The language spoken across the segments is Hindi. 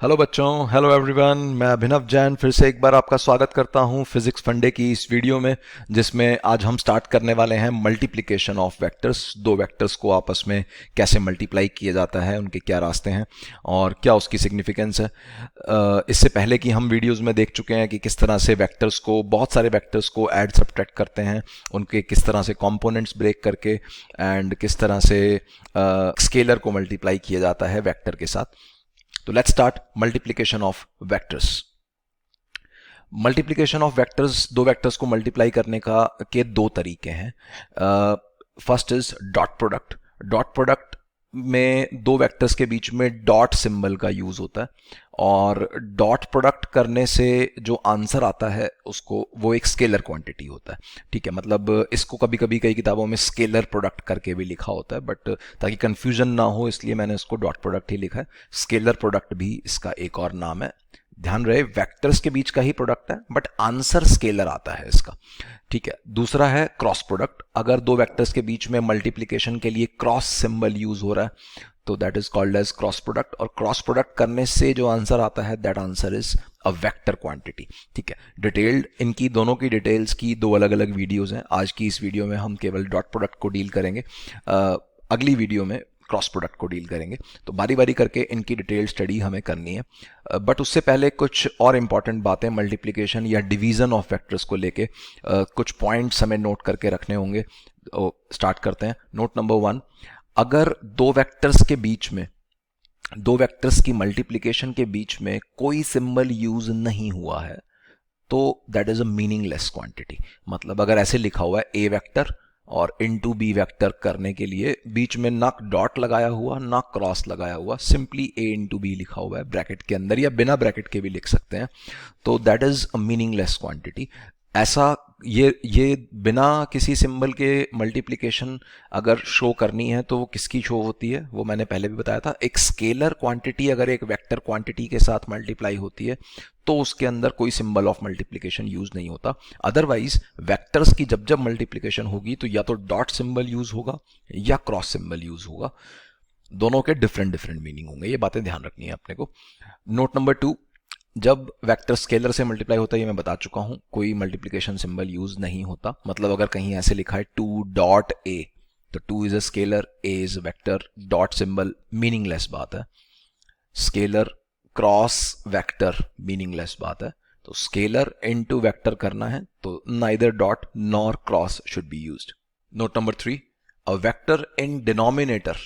हेलो बच्चों, हेलो एवरीवन। मैं अभिनव जैन फिर से एक बार आपका स्वागत करता हूं फिजिक्स फंडे की इस वीडियो में, जिसमें आज हम स्टार्ट करने वाले हैं मल्टीप्लिकेशन ऑफ वेक्टर्स। दो वेक्टर्स को आपस में कैसे मल्टीप्लाई किया जाता है, उनके क्या रास्ते हैं और क्या उसकी सिग्निफिकेंस है। इससे पहले कि हम वीडियोस में देख चुके हैं कि किस तरह से वेक्टर्स को, बहुत सारे वेक्टर्स को ऐड सब्ट्रैक्ट करते हैं, उनके किस तरह से कंपोनेंट्स ब्रेक करके, एंड किस तरह से स्केलर को मल्टीप्लाई किया जाता है वेक्टर के साथ। तो let's start multiplication of vectors. Multiplication of vectors, दो वेक्टर्स को मल्टीप्लाई करने का के दो तरीके हैं। First is dot product. Dot product में दो वेक्टर्स के बीच में डॉट सिंबल का यूज होता है, और डॉट प्रोडक्ट करने से जो आंसर आता है उसको, वो एक स्केलर क्वांटिटी होता है। ठीक है, मतलब इसको कभी कभी कई किताबों में स्केलर प्रोडक्ट करके भी लिखा होता है, बट ताकि कंफ्यूजन ना हो इसलिए मैंने इसको डॉट प्रोडक्ट ही लिखा है। स्केलर प्रोडक्ट भी इसका एक और नाम है। ध्यान रहे, वेक्टर्स के बीच का ही प्रोडक्ट है, बट आंसर स्केलर आता है इसका। ठीक है, दूसरा है क्रॉस प्रोडक्ट। अगर दो वेक्टर्स के बीच में मल्टीप्लिकेशन के लिए क्रॉस सिंबल यूज हो रहा है तो that is called as cross product, और क्रॉस प्रोडक्ट करने से जो आंसर आता है that answer is a vector quantity. ठीक है, डिटेल्ड इनकी दोनों की डिटेल्स की दो अलग अलग वीडियोस हैं। आज की इस वीडियो में हम केवल डॉट प्रोडक्ट को डील करेंगे, अगली वीडियो में क्रॉस प्रोडक्ट को डील करेंगे। तो बारी बारी करके इनकी डिटेल स्टडी हमें करनी है, बट उससे पहले कुछ और इंपॉर्टेंट बातें मल्टीप्लिकेशन या डिवीजन ऑफ वेक्टर्स को लेके कुछ पॉइंट्स हमें नोट करके रखने होंगे। तो स्टार्ट करते हैं। नोट नंबर 1, अगर दो वेक्टर्स के बीच में, दो वेक्टर्स की मल्टीप्लिकेशन के बीच में कोई सिंबल यूज नहीं हुआ है तो that is a meaningless quantity. मतलब अगर ऐसे लिखा हुआ है ए वेक्टर और इनटू बी वेक्टर करने के लिए बीच में ना डॉट लगाया हुआ ना क्रॉस लगाया हुआ, सिंपली ए इंटू बी लिखा हुआ है ब्रैकेट के अंदर, या बिना ब्रैकेट के भी लिख सकते हैं, तो that is a meaningless quantity. ऐसा ये बिना किसी सिंबल के मल्टीप्लिकेशन अगर शो करनी है तो वो किसकी शो होती है, वो मैंने पहले भी बताया था। एक स्केलर क्वांटिटी अगर एक वेक्टर क्वांटिटी के साथ मल्टीप्लाई होती है तो उसके अंदर कोई सिंबल ऑफ मल्टीप्लिकेशन यूज नहीं होता। अदरवाइज वेक्टर्स की जब जब मल्टीप्लिकेशन होगी तो या तो डॉट सिंबल यूज होगा या क्रॉस सिंबल यूज होगा। दोनों के डिफरेंट डिफरेंट मीनिंग होंगे, ये बातें ध्यान रखनी है अपने को। नोट नंबर 2, जब वेक्टर स्केलर से मल्टीप्लाई होता है, ये मैं बता चुका हूं, कोई मल्टीप्लिकेशन सिंबल यूज नहीं होता। मतलब अगर कहीं ऐसे लिखा है 2 डॉट ए, तो 2 is a scalar, A is vector, dot symbol meaningless बात है। स्केलर क्रॉस वेक्टर मीनिंगलेस बात है। तो स्केलर इनटू वेक्टर करना है तो neither dot nor cross should be used. Note number 3, a vector in denominator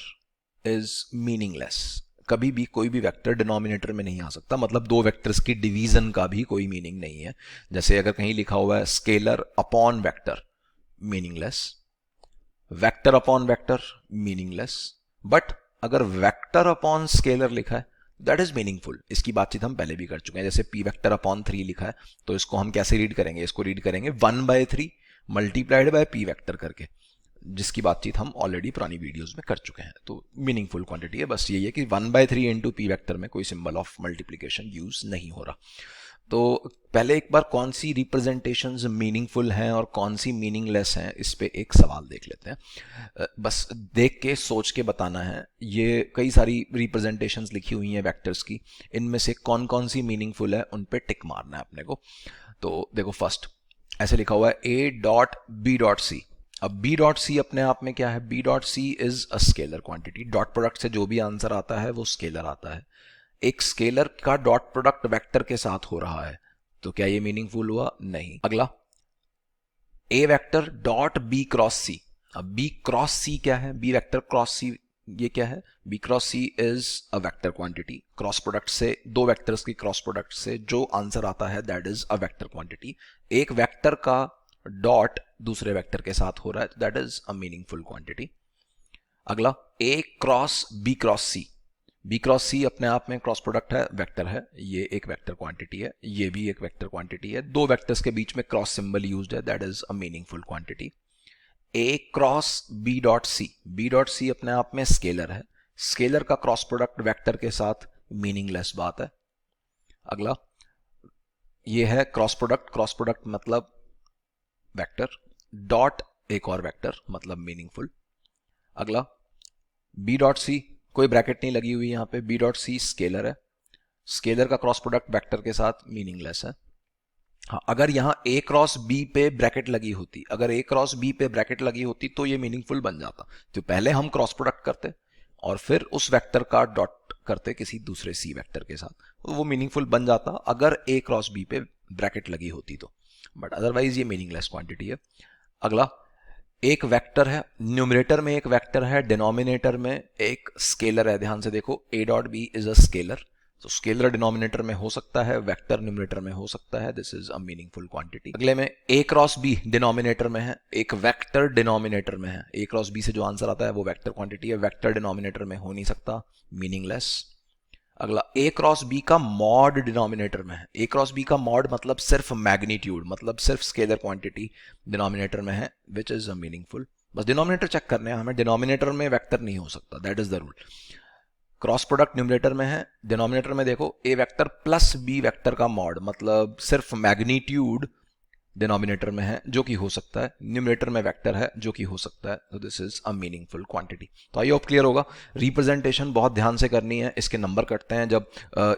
is meaningless. कभी भी कोई भी वेक्टर डिनोमिनेटर में नहीं आ सकता, मतलब दो वेक्टर्स की डिवीजन का भी कोई मीनिंग नहीं है। जैसे अगर कहीं लिखा हुआ है scalar upon vector, meaningless. Vector upon vector, meaningless. But अगर वेक्टर अपॉन स्केलर लिखा है दैट इज मीनिंगफुल। इसकी बातचीत हम पहले भी कर चुके हैं। जैसे पी वेक्टर अपॉन 3 लिखा है तो इसको हम कैसे रीड करेंगे, इसको रीड करेंगे 1/3 मल्टीप्लाइड बाय पी वेक्टर करके, जिसकी बातचीत हम ऑलरेडी पुरानी वीडियोस में कर चुके हैं। तो मीनिंगफुल क्वांटिटी है, बस यही है कि 1/3 इंटू पी वेक्टर में कोई सिंबल ऑफ मल्टीप्लिकेशन यूज नहीं हो रहा। तो पहले एक बार कौन सी रिप्रेजेंटेशंस मीनिंगफुल हैं और कौन सी मीनिंगलेस हैं, इस पे एक सवाल देख लेते हैं। बस देख के सोच के बताना है। ये कई सारी रिप्रेजेंटेशंस लिखी हुई हैं वेक्टर्स की, इनमें से कौन कौन सी मीनिंगफुल है उन पे टिक मारना है अपने को। तो देखो, फर्स्ट ऐसे लिखा हुआ है ए डॉट बी डॉट सी। अब बी डॉट सी अपने आप में क्या है, B dot C is a scalar quantity. Dot product से जो भी आंसर आता है वो स्केलर आता है। एक स्केलर का डॉट प्रोडक्ट वेक्टर के साथ हो रहा है, तो क्या ये मीनिंगफुल हुआ? नहीं। अगला, ए वेक्टर डॉट बी क्रॉस सी। अब बी क्रॉस सी क्या है, बी वेक्टर क्रॉस सी, ये क्या है? B cross C is a vector quantity. Cross product से, दो वेक्टर्स की क्रॉस प्रोडक्ट से जो आंसर आता है that is a vector quantity. एक वेक्टर का डॉट दूसरे वेक्टर के साथ हो रहा है, that is a meaningful quantity. अगला, ए क्रॉस बी क्रॉस सी। बी क्रॉस सी अपने आप में क्रॉस प्रोडक्ट है, वेक्टर है, ये एक वेक्टर क्वांटिटी है, ये भी एक वेक्टर क्वांटिटी है। दो वेक्टर्स के बीच में क्रॉस सिंबल यूज्ड है, that is a meaningful quantity. A cross B dot C, B dot C अपने आप में स्केलर है, स्केलर का क्रॉस प्रोडक्ट वेक्टर के साथ मीनिंगलेस बात है। अगला, ये है क्रॉस प्रोडक्ट, क्रॉस प्रोडक्ट मतलब वेक्टर, डॉट एक और वेक्टर मतलब मीनिंगफुल। अगला, बी डॉट सी, कोई ब्रैकेट नहीं लगी हुई यहां पे, बी डॉट सी स्केलर है, स्केलर का क्रॉस प्रोडक्ट वेक्टर के साथ मीनिंगलेस है। हाँ, अगर यहाँ a क्रॉस b पे ब्रैकेट लगी होती, अगर a क्रॉस b पे ब्रैकेट लगी होती तो ये मीनिंगफुल बन जाता। तो पहले हम क्रॉस प्रोडक्ट करते और फिर उस वेक्टर का डॉट करते किसी दूसरे c वेक्टर के साथ, तो वो मीनिंगफुल बन जाता अगर a क्रॉस b पे ब्रैकेट लगी होती तो, बट अदरवाइज ये मीनिंगलेस क्वांटिटी है। अगला, एक वेक्टर है, न्यूमरेटर में एक वेक्टर है, डिनोमिनेटर में एक स्केलर है। ध्यान से देखो, a dot B is a scalar, तो स्केलर डिनोमिनेटर में हो सकता है, वेक्टर न्यूमरेटर में हो सकता है। This is a meaningful quantity. अगले में a क्रॉस b डिनोमिनेटर में है, एक वेक्टर डिनोमिनेटर में है। a क्रॉस b से जो आंसर आता है वो वेक्टर क्वांटिटी है, वेक्टर डिनोमिनेटर में हो नहीं सकता, मीनिंगलेस। अगला, a क्रॉस b का मॉड डिनोमिनेटर में है। a क्रॉस b का मॉड मतलब सिर्फ मैग्नीट्यूड, मतलब सिर्फ स्केलर क्वांटिटी डिनोमिनेटर में है, विच इज अ मीनिंगफुल। बस डिनोमिनेटर चेक करने हैं हमें, डिनोमिनेटर में वेक्टर नहीं हो सकता, that is the rule. Cross product numerator में है, डिनोमिनेटर में देखो a vector plus b vector का मॉड, मतलब सिर्फ मैग्नीट्यूड डिनोमिनेटर में है, जो कि हो सकता है, न्यूमरेटर में वेक्टर है जो कि हो सकता है। तो this is a meaningful quantity. तो आई होप क्लियर होगा। रिप्रेजेंटेशन बहुत ध्यान से करनी है, इसके नंबर कटते हैं जब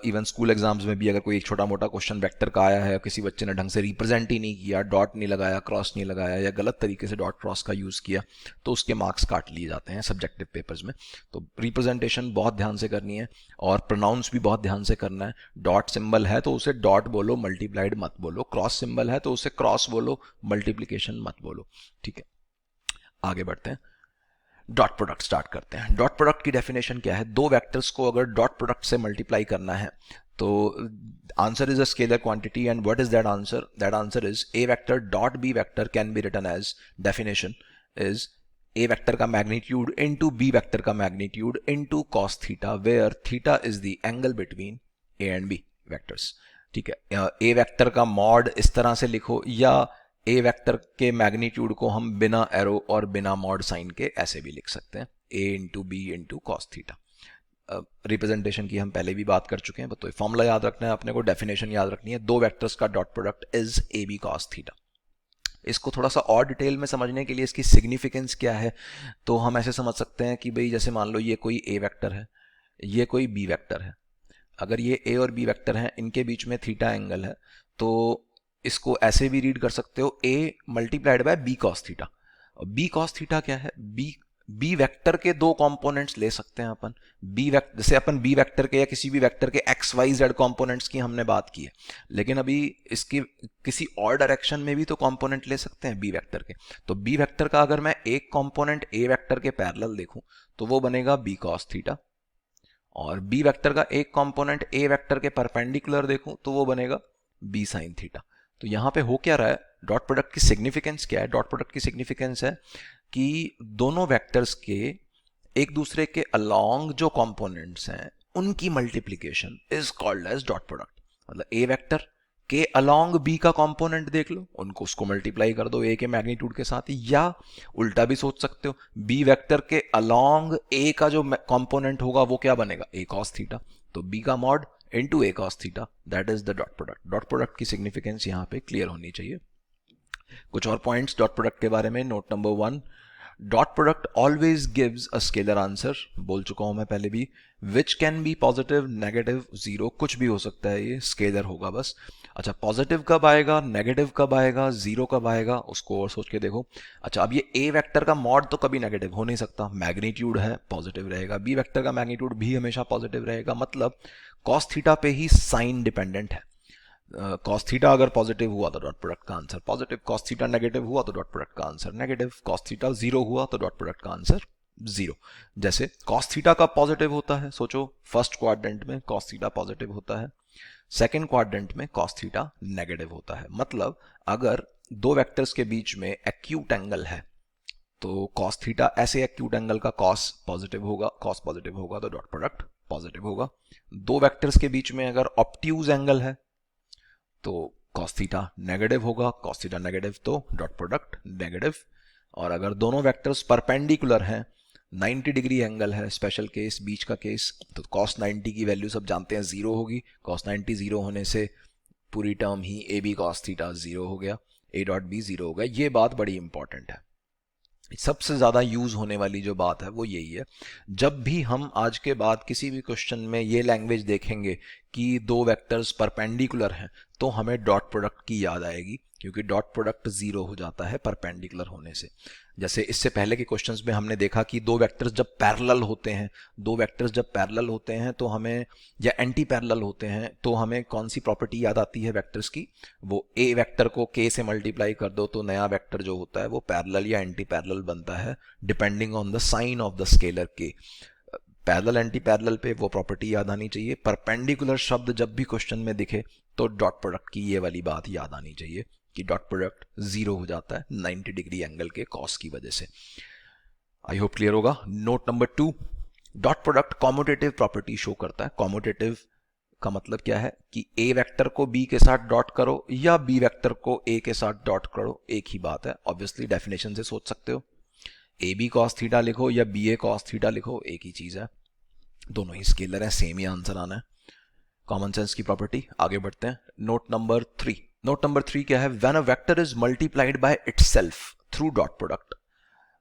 इवन स्कूल एग्जाम्स में भी अगर कोई एक छोटा मोटा क्वेश्चन वेक्टर का आया है, किसी बच्चे ने ढंग से रिप्रेजेंट ही नहीं किया, डॉट नहीं लगाया, क्रॉस नहीं लगाया, या गलत तरीके से डॉट क्रॉस का यूज किया, तो उसके मार्क्स काट लिए जाते हैं सब्जेक्टिव पेपर्स में। तो रिप्रेजेंटेशन बहुत ध्यान से करनी है और प्रोनाउंस भी बहुत ध्यान से करना है। डॉट सिंबल है तो उसे डॉट बोलो, मल्टीप्लाइड मत बोलो। क्रॉस सिंबल है तो उसे क्रॉस बोलो, मल्टीप्लिकेशन मत बोलो। ठीक है, आगे बढ़ते हैं, डॉट प्रोडक्ट स्टार्ट करते हैं। डॉट प्रोडक्ट की डेफिनेशन क्या है? दो वेक्टर्स को अगर डॉट प्रोडक्ट से मल्टीप्लाई करना है तो answer is a scalar quantity, and what is that answer? That answer is a vector dot b vector can be written as, definition is a vector का मैग्नीट्यूड इनटू b वेक्टर का magnitude into cos theta, where theta is the angle between a and b vectors. ठीक है, a वेक्टर का मॉड इस तरह से लिखो, या a वेक्टर के मैग्नीट्यूड को हम बिना एरो और बिना मॉड साइन के ऐसे भी लिख सकते हैं, a into B into cos theta. Representation की हम पहले भी बात कर चुके हैं, तो फॉर्मूला याद रखना है अपने को, डेफिनेशन याद रखनी है। दो वेक्टर्स का dot product is A B cos theta. इसको थोड़ा सा और डिटेल में समझने के लिए इसकी सिग्निफिकेंस क्या है, तो हम ऐसे समझ सकते हैं कि भाई जैसे मान लो ये कोई ए वेक्टर है, ये कोई बी वेक्टर है। अगर ये ए और बी वेक्टर हैं, इनके बीच में थीटा एंगल है, तो इसको ऐसे भी रीड कर सकते हो, a multiplied by b cos theta. B cos theta क्या है? बी वेक्टर के दो कंपोनेंट्स ले सकते हैं अपन। बी वेक्टर, जैसे अपन बी वेक्टर के या किसी भी वेक्टर के एक्स वाई जेड कंपोनेंट्स की हमने बात की है, लेकिन अभी इसकी किसी और डायरेक्शन में भी तो कंपोनेंट ले सकते हैं बी वेक्टर के। तो बी वेक्टर का अगर मैं एक कंपोनेंट ए वेक्टर के पैरेलल देखूं तो वो बनेगा बी कॉस थीटा, और बी वेक्टर का एक कंपोनेंट ए वेक्टर के परपेंडिकुलर देखूं तो वो बनेगा बी साइन थीटा। तो यहां पे हो क्या रहा है? डॉट प्रोडक्ट की सिग्निफिकेंस क्या है? डॉट प्रोडक्ट की सिग्निफिकेंस है कि दोनों वेक्टर्स के एक दूसरे के अलोंग जो कंपोनेंट्स हैं उनकी multiplication is called as dot product. मतलब ए वेक्टर के अलोंग बी का कंपोनेंट देख लो, उनको उसको मल्टीप्लाई कर दो ए के मैग्नीट्यूड के साथ, या उल्टा भी सोच सकते हो, बी वेक्टर के अलोंग ए का जो कंपोनेंट होगा वो क्या बनेगा? ए कॉस थीटा। तो बी का mod into A cos theta, that is the dot product. Dot product की सिग्निफिकेंस यहां पे क्लियर होनी चाहिए। कुछ और पॉइंट्स डॉट प्रोडक्ट के बारे में। Note number 1, dot product always gives a scalar answer, बोल चुका हूं मैं पहले भी, which can be positive, negative, zero, कुछ भी हो सकता है, ये स्केलर होगा बस। अच्छा, पॉजिटिव कब आएगा, नेगेटिव कब आएगा, जीरो कब आएगा, उसको और सोच के देखो। अच्छा, अब ये ए वेक्टर का मॉड तो कभी नेगेटिव हो नहीं सकता, मैग्नीट्यूड है, पॉजिटिव रहेगा। बी वेक्टर का मैग्नीट्यूड भी हमेशा पॉजिटिव रहेगा, मतलब कॉस थीटा पे ही साइन डिपेंडेंट है। कॉस थीटा अगर पॉजिटिव हुआ तो डॉट प्रोडक्ट का answer positive, cos theta negative हुआ तो डॉट प्रोडक्ट का answer negative, cos theta zero हुआ तो डॉट प्रोडक्ट का आंसर जीरो। जैसे कॉस थीटा का पॉजिटिव होता है, सोचो फर्स्ट क्वाड्रेंट में कॉस थीटा पॉजिटिव होता है, सेकेंड क्वाड्रेंट में कॉस थीटा नेगेटिव होता है। मतलब अगर दो वेक्टर्स के बीच में एक्यूट एंगल है तो कॉस थीटा ऐसे एक्यूट एंगल का कॉस पॉजिटिव होगा, कॉस पॉजिटिव होगा तो डॉट प्रोडक्ट पॉजिटिव होगा। दो वेक्टर्स के बीच में अगर ऑब्ट्यूज एंगल है तो cos थीटा नेगेटिव होगा, cos थीटा नेगेटिव तो डॉट प्रोडक्ट नेगेटिव। और अगर दोनों वेक्टर्स परपेंडिकुलर हैं, 90 डिग्री एंगल है, स्पेशल केस, बीच का केस, तो cos 90 की वैल्यू सब जानते हैं जीरो होगी। cos 90 जीरो होने से पूरी टर्म ही A B cos theta zero हो गया, ए डॉट बी जीरो हो गया। ये बात बड़ी इंपॉर्टेंट है। सबसे ज़्यादा यूज़ होने वाली जो बात है वो यही है। जब भी हम आज के बाद किसी भी क्वेश्चन में ये लैंग्वेज देखेंगे कि दो वेक्टर्स परपेंडिकुलर हैं, तो हमें डॉट प्रोडक्ट की याद आएगी, क्योंकि डॉट प्रोडक्ट ज़ीरो हो जाता है परपेंडिकुलर होने से। जैसे इससे पहले के क्वेश्चंस में हमने देखा कि दो वेक्टर्स जब पैरेलल होते हैं, दो वेक्टर्स जब पैरेलल होते हैं तो हमें, या एंटी पैरेलल होते हैं तो हमें कौन सी प्रॉपर्टी याद आती है वेक्टर्स की? वो ए वेक्टर को के से मल्टीप्लाई कर दो तो नया वेक्टर जो होता है वो पैरेलल या एंटी पैरेलल बनता है, depending on the sign of the scalar के। पैरेलल एंटी पैरेलल पे वो प्रॉपर्टी याद आनी चाहिए। परपेंडिकुलर शब्द जब भी क्वेश्चन में दिखे तो डॉट प्रोडक्ट की ये वाली बात याद आनी चाहिए कि डॉट प्रोडक्ट जीरो हो जाता है 90 डिग्री एंगल के कॉस की वजह से। आई होप क्लियर होगा। Note number 2, dot product commutative property show करता है। कॉम्यूटेटिव का मतलब क्या है कि ए वेक्टर को बी के साथ डॉट करो या बी वेक्टर को ए के साथ डॉट करो, एक ही बात है। ऑब्वियसली डेफिनेशन से सोच सकते हो, ए बी कॉस थीटा लिखो या बी ए कॉस थीटा लिखो, एक ही चीज है, दोनों ही स्केलर है, सेम ही आंसर आना है। कॉमन सेंस की प्रॉपर्टी। आगे बढ़ते हैं। नोट नंबर 3, नोट नंबर 3 क्या है? When a vector is multiplied by itself through dot product,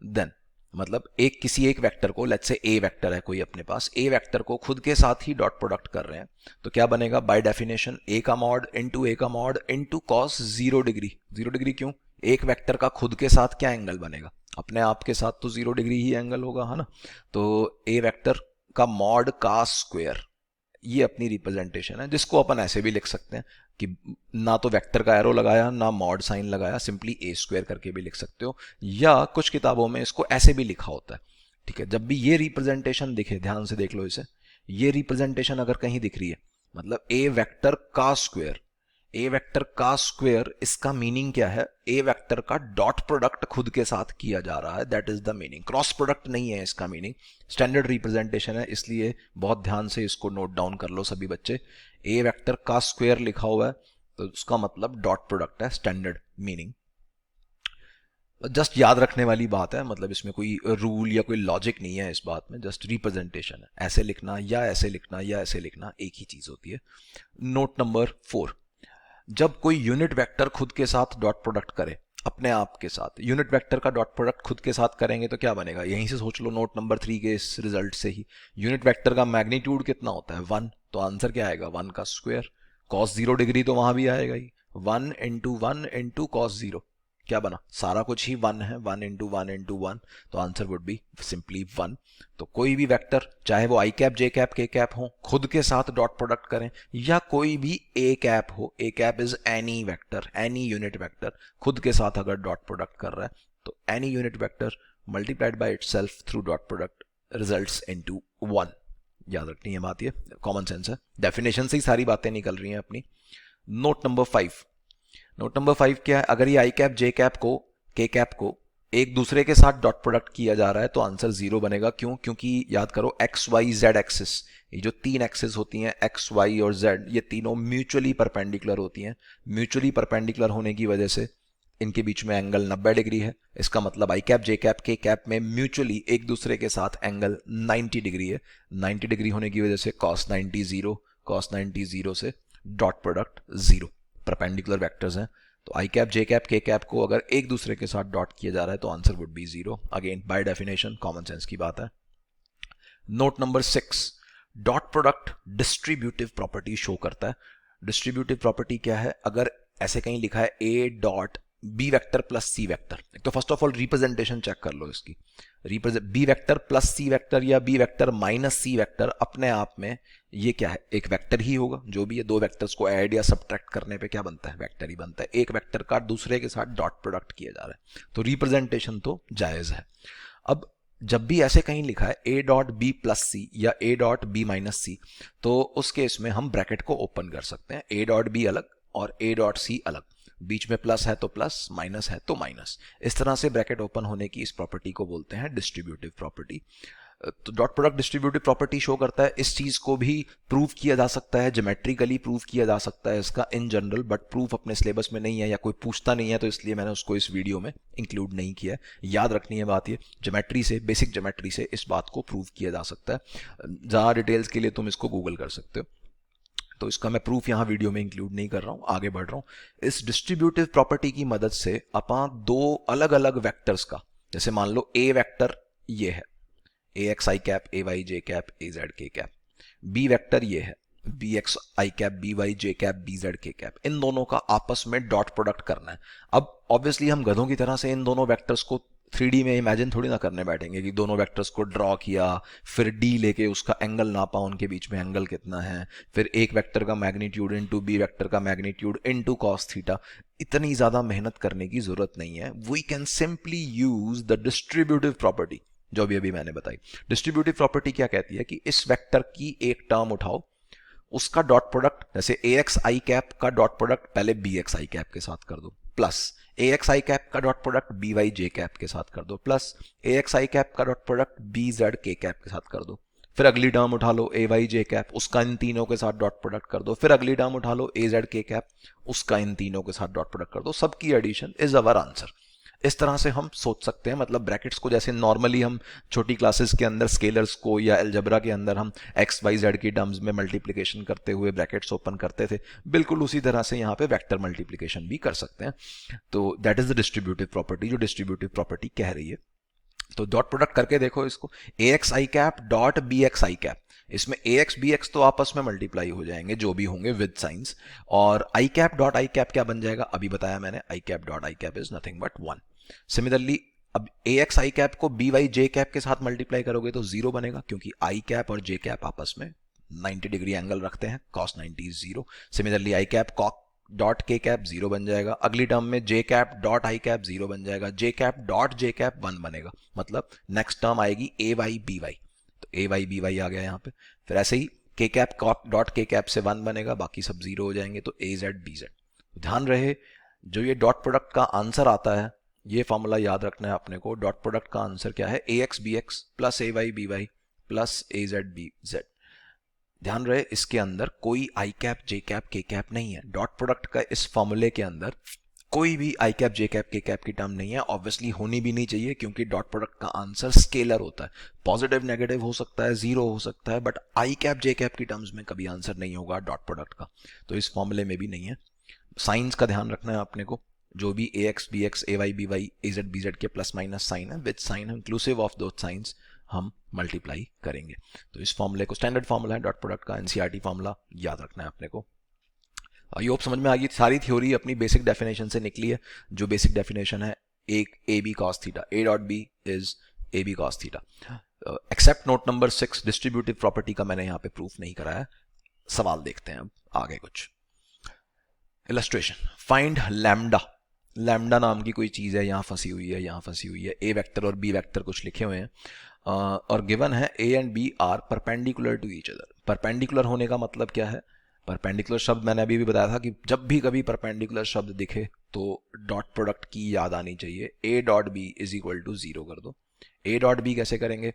then, मतलब एक किसी एक वेक्टर को, लेट्स से ए वेक्टर है कोई अपने पास, ए वेक्टर को खुद के साथ ही डॉट प्रोडक्ट कर रहे हैं, तो क्या बनेगा? बाय डेफिनेशन ए का मॉड इंटू ए का mod into cos 0 degree. 0 degree क्यों? एक वेक्टर का खुद के साथ क्या एंगल बनेगा? अपने आप के साथ तो 0 डिग्री ही एंगल होगा, है ना। तो ए वेक्टर का मॉड का स्क्वायर, ये अपनी रिप्रेजेंटेशन है, जिसको अपन ऐसे भी लिख सकते हैं कि ना तो वेक्टर का एरो लगाया ना मॉड साइन लगाया, सिंपली ए स्क्वायर करके भी लिख सकते हो, या कुछ किताबों में इसको ऐसे भी लिखा होता है। ठीक है, जब भी ये रिप्रेजेंटेशन दिखे, ध्यान से देख लो इसे, ये रिप्रेजेंटेशन अगर कहीं दिख रही है, मतलब ए वेक्टर का स्क्वायर, ए वेक्टर का स्क्वायर, इसका मीनिंग क्या है? ए वेक्टर का डॉट प्रोडक्ट खुद के साथ किया जा रहा है, that is the meaning. Cross product नहीं है इसका मीनिंग, स्टैंडर्ड रिप्रेजेंटेशन है, इसलिए बहुत ध्यान से इसको नोट डाउन कर लो सभी बच्चे। ए वेक्टर का स्क्वायर लिखा हुआ है तो उसका मतलब डॉट प्रोडक्ट है, स्टैंडर्ड मीनिंग। जस्ट याद रखने वाली बात है, मतलब इसमें कोई रूल या कोई लॉजिक नहीं है इस बात में, जस्ट रिप्रेजेंटेशन है। ऐसे लिखना या ऐसे लिखना या ऐसे लिखना एक ही चीज होती है। नोट नंबर 4, जब कोई यूनिट वेक्टर खुद के साथ डॉट प्रोडक्ट करे अपने आप के साथ, यूनिट वेक्टर का डॉट प्रोडक्ट खुद के साथ करेंगे तो क्या बनेगा? यहीं से सोच लो, नोट नंबर 3 के इस रिजल्ट से ही। यूनिट वेक्टर का मैग्नीट्यूड कितना होता है? 1, तो आंसर क्या आएगा? 1 का स्क्वायर। कॉस 0 डिग्री तो वहां भी आएगा ही, 1 इंटू कॉस 0, क्या बना? सारा कुछ ही 1 है, 1 इंटू 1 इंटू 1, तो आंसर वुड बी सिंपली 1। तो कोई भी वेक्टर, चाहे वो आई cap j cap k cap हो, खुद के साथ डॉट प्रोडक्ट करें, या कोई भी ए कैप हो, a cap is any vector, any unit vector, खुद के साथ अगर डॉट प्रोडक्ट कर रहा है तो any unit vector multiplied by itself through dot product results into 1। याद रखनी है बात, ये कॉमन सेंस है, डेफिनेशन से ही सारी बातें निकल रही हैं अपनी। नोट नंबर 5, नोट नंबर 5 क्या है? अगर ये आई कैप जे कैप को, के कैप को एक दूसरे के साथ डॉट प्रोडक्ट किया जा रहा है तो आंसर 0 बनेगा। क्यों? क्योंकि याद करो, एक्स वाई जेड एक्सिस, ये जो 3 एक्सिस होती हैं एक्स वाई और जेड, ये तीनों म्यूचुअली परपेंडिकुलर होती हैं। म्यूचुअली परपेंडिकुलर होने की वजह से इनके बीच में एंगल 90 डिग्री है। इसका मतलब आई cap j cap k cap में म्यूचुअली एक दूसरे के साथ एंगल 90 डिग्री है। 90 डिग्री होने की वजह से cos 90 0, cos 90 0 से डॉट प्रोडक्ट 0। परपेंडिकुलर वेक्टर्स हैं, तो i cap j cap k cap को अगर एक दूसरे के साथ डॉट किया जा रहा है तो answer would be 0। Again by definition common sense की बात है। Note number 6, dot product distributive property show करता है। डिस्ट्रीब्यूटिव प्रॉपर्टी क्या है? अगर ऐसे कहीं लिखा है ए dot b vector plus c vector, तो first of all representation check कर लो इसकी। B vector plus c vector या b vector minus c vector, अपने आप में ये क्या है? एक वेक्टर ही होगा। जो भी है, दो वेक्टर्स को ऐड या सब्ट्रैक्ट करने पे क्या बनता है? वेक्टर ही बनता है। एक वेक्टर का दूसरे के साथ डॉट प्रोडक्ट किया जा रहा है, तो रिप्रेजेंटेशन तो जायज है। अब जब भी ऐसे कहीं लिखा है ए डॉट बी प्लस सी या ए डॉट बी माइनस सी, तो उस केस में हम ब्रैकेट को ओपन कर सकते हैं। ए डॉट बी अलग और ए डॉट सी अलग, बीच में प्लस है तो प्लस, माइनस है तो माइनस। इस तरह से ब्रैकेट ओपन होने की इस प्रॉपर्टी को बोलते हैं डिस्ट्रीब्यूटिव प्रॉपर्टी। तो dot product distributive property show करता है। इस चीज को भी प्रूव किया जा सकता है, ज्योमेट्रिकली प्रूव किया जा सकता है इसका इन जनरल, बट प्रूफ अपने सिलेबस में नहीं है या कोई पूछता नहीं है, तो इसलिए मैंने उसको इस वीडियो में इंक्लूड नहीं किया है। याद रखनी है बात, ये ज्योमेट्री से, बेसिक ज्योमेट्री से इस बात को प्रूव किया जा सकता है। ज़्यादा डिटेल्स के लिए तुम इसको गूगल कर सकते हो, तो इसका मैं प्रूफ यहां वीडियो में इंक्लूड नहीं कर रहा हूं। आगे बढ़ रहा हूं। इस डिस्ट्रीब्यूटिव प्रॉपर्टी की मदद से अपन दो अलग अलग वेक्टर्स का जैसे मान लो ए वेक्टर ये है, a x i cap a y j cap a z k cap, b vector ये है, b x i cap b y j cap b z k cap. इन दोनों का आपस में डॉट प्रोडक्ट करना है। अब ऑब्वियसली हम गधों की तरह से इन दोनों वेक्टर्स को 3D में इमेजिन थोड़ी ना करने बैठेंगे कि दोनों वेक्टर्स को ड्रॉ किया, फिर डी लेके उसका एंगल नापा, उनके बीच में एंगल कितना है, फिर एक वेक्टर का मैग्नीट्यूड इनटू बी वेक्टर का मैग्नीट्यूड इनटू कॉस थीटा। इतनी ज्यादा मेहनत करने की जरूरत नहीं है। We can simply use the distributive property जो अभी मैंने बताई। डिस्ट्रीब्यूटिव प्रॉपर्टी क्या कहती है कि इस वेक्टर की एक टर्म उठाओ, उसका डॉट प्रोडक्ट, जैसे ए एक्स आई कैप का डॉट प्रोडक्ट पहले बी एक्स आई कैप के साथ कर दो, plus A x i cap का dot product B y j cap के साथ कर दो, plus A x i cap का dot product B z k cap के साथ कर दो। फिर अगली टर्म उठा लो ए वाई जे कैप, उसका इन तीनों के साथ डॉट प्रोडक्ट कर दो। फिर अगली टर्म उठा लो ए जेड के कैप, उसका इन तीनों के साथ डॉट प्रोडक्ट कर दो। सबकी एडिशन इज अवर आंसर। इस तरह से हम सोच सकते हैं। मतलब ब्रैकेट्स को जैसे नॉर्मली हम छोटी क्लासेस के अंदर स्केलर्स को या अलजेब्रा के अंदर हम एक्स वाई जेड की टर्म्स में मल्टीप्लिकेशन करते हुए ब्रैकेट्स ओपन करते थे, बिल्कुल उसी तरह से यहाँ पे वेक्टर मल्टीप्लिकेशन भी कर सकते हैं। तो that is the distributive property, जो डिस्ट्रीब्यूटिव प्रॉपर्टी कह रही है। तो डॉट प्रोडक्ट करके देखो इसको, ए x i cap dot B x i cap, इसमें ए एक्स बी एक्स तो आपस में मल्टीप्लाई हो जाएंगे जो भी होंगे विद साइंस, और i cap dot I cap क्या बन जाएगा, अभी बताया मैंने, i cap dot I cap is nothing but 1। Similarly अब ए एक्स आई कैप को बी वाई जे कैप के साथ मल्टीप्लाई करोगे तो 0 बनेगा, क्योंकि आई कैप और जे कैप आपस में 90 डिग्री एंगल रखते हैं, cos 90 is 0। Similarly I cap कॉक डॉट के कैप 0 बन जाएगा। अगली टर्म में जे कैप डॉट आई कैप 0 बन जाएगा, J cap dot J cap 1 बनेगा। मतलब नेक्स्ट टर्म आएगी ए वाई बी वाई, तो ए वाई बी वाई आ गया यहाँ पे। फिर ऐसे ही के कैप डॉट के कैप से 1 बनेगा, बाकी सब 0 हो जाएंगे, तो ए जेड बी जेड। ध्यान रहे जो ये डॉट प्रोडक्ट का आंसर आता है, ये फॉर्मूला याद रखना है अपने को। डॉट प्रोडक्ट का आंसर क्या है, a x b x plus A y b y plus a z b Z. ध्यान रहे इसके अंदर कोई आई cap j cap k cap नहीं है। डॉट प्रोडक्ट का इस फॉर्मूले के अंदर कोई भी आई cap j cap k cap की टर्म नहीं है। ऑब्वियसली होनी भी नहीं चाहिए, क्योंकि डॉट प्रोडक्ट का आंसर स्केलर होता है, पॉजिटिव नेगेटिव हो सकता है, 0 हो सकता है, but I cap j cap की टर्म्स में कभी आंसर नहीं होगा डॉट प्रोडक्ट का, तो इस फॉर्मूले में भी नहीं है। साइंस का ध्यान रखना है अपने को। जो भी ए एक्स बी एक्स ए वाई बी वाई ए जेड बी जेड के प्लस माइनस साइन है, विद साइन इंक्लूसिव ऑफ दो साइंस हम मल्टीप्लाई करेंगे। तो इस फॉर्मूले को, स्टैंडर्ड फॉर्मूला है डॉट प्रोडक्ट का, एनसीईआरटी फॉर्मूला याद रखना है अपने को। ये होप समझ में आ गई। सारी थ्योरी अपनी बेसिक डेफिनेशन से निकली है। जो बेसिक डेफिनेशन है, एक A B cos theta, A dot B is A B cos theta. Except note number 6, distributive property का मैंने यहाँ पे प्रूफ नहीं कराया। सवाल देखते हैं अब आगे कुछ। Illustration, find lambda. लैम्डा नाम की कोई चीज़ है, यहाँ फंसी हुई है, यहाँ फंसी हुई है। ए वेक्टर और बी वेक्टर कुछ लिखे हुए हैं, और गिवन है A and B are perpendicular to each other. Perpendicular होने का मतलब क्या है? परपेंडिकुलर शब्द मैंने अभी भी बताया था कि जब भी कभी परपेंडिकुलर शब्द दिखे तो डॉट प्रोडक्ट की याद आनी चाहिए। A dot B is equal to 0 कर दो। ए डॉट बी कैसे करेंगे?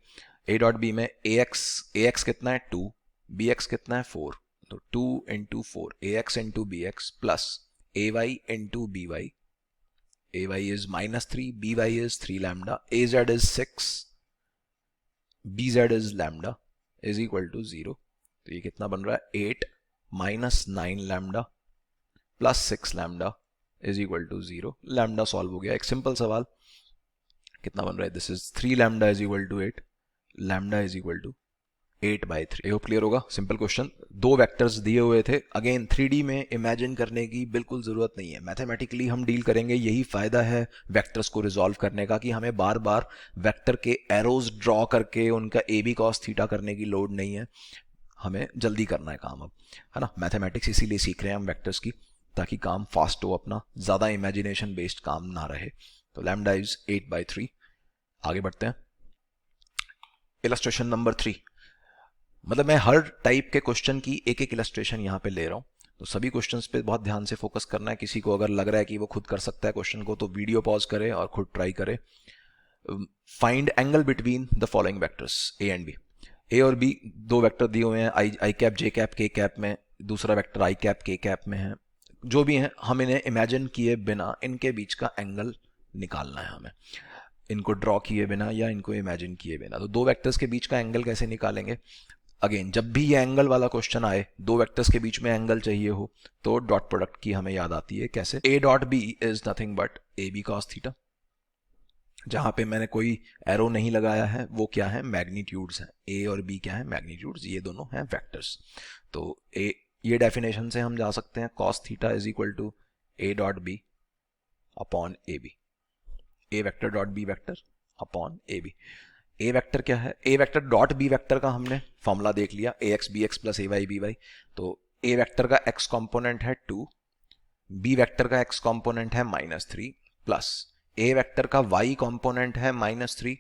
ए डॉट बी में ए एक्स कितना है 2, बी एक्स कितना है 4, तो 2 into 4 A X into B x plus A Y into B Y. A Y is -3, B Y is 3 lambda, A Z is 6, B Z is lambda is equal to 0। तो ये कितना बन रहा है? 8 minus 9 lambda plus 6 lambda is equal to 0। Lambda solve हो गया। एक सिंपल सवाल, कितना बन रहा है? This is 3 lambda is equal to 8, lambda is equal to 8/3। I hope clear होगा। सिंपल क्वेश्चन, दो वेक्टर्स दिए हुए थे। अगेन 3D में इमेजिन करने की बिल्कुल जरूरत नहीं है, मैथमेटिकली हम डील करेंगे। यही फायदा है वेक्टर्स को रिजॉल्व करने का कि हमें बार बार वेक्टर के एरोज ड्रॉ करके उनका ए बी कॉस थीटा करने की लोड नहीं है। हमें जल्दी करना है काम अब, है ना। मैथमेटिक्स इसीलिए सीख रहे हैं हम वेक्टर्स की, ताकि काम फास्ट हो अपना, ज़्यादा इमेजिनेशन बेस्ड काम ना रहे। तो लैम्डा इज 8/3। आगे बढ़ते हैं। इलस्ट्रेशन नंबर 3, मतलब मैं हर टाइप के क्वेश्चन की एक एक इलस्ट्रेशन यहाँ पे ले रहा हूँ, तो सभी क्वेश्चंस पे बहुत ध्यान से फोकस करना है। किसी को अगर लग रहा है कि वो खुद कर सकता है क्वेश्चन को, तो वीडियो पॉज करे और खुद ट्राई करे। Find angle between the following vectors a and b. A और बी दो वेक्टर दिए हुए हैं, i cap j cap k cap में, दूसरा vector i cap k cap में है। जो भी हैं, हम इन्हें इमेजिन किए बिना इनके बीच का एंगल निकालना है हमें, इनको ड्रॉ किए बिना या इनको इमेजिन किए बिना। तो दो वेक्टर्स के बीच का एंगल कैसे निकालेंगे? अगेन जब भी ये एंगल वाला क्वेश्चन आए, दो वेक्टर्स के बीच में एंगल चाहिए हो, तो डॉट प्रोडक्ट की हमें याद आती है। कैसे? A dot B is nothing but A B cos theta. जहाँ पे मैंने कोई एरो नहीं लगाया है वो क्या है, मैग्नीट्यूड्स हैं। ए और बी क्या है, मैग्नीट्यूड्स, ये दोनों हैं वेक्टर्स। तो ए, ये डेफिनेशन से हम जा सकते हैं cos theta is equal to a dot b upon a b, a vector dot b vector upon a b. A vector क्या है, ए वेक्टर डॉट बी वेक्टर का हमने फॉर्मूला देख लिया, a x b x plus A y b y. तो ए वेक्टर का एक्स कॉम्पोनेंट है 2, बी वेक्टर का एक्स कॉम्पोनेंट है -3, प्लस ए वेक्टर का वाई कॉम्पोनेंट है -3,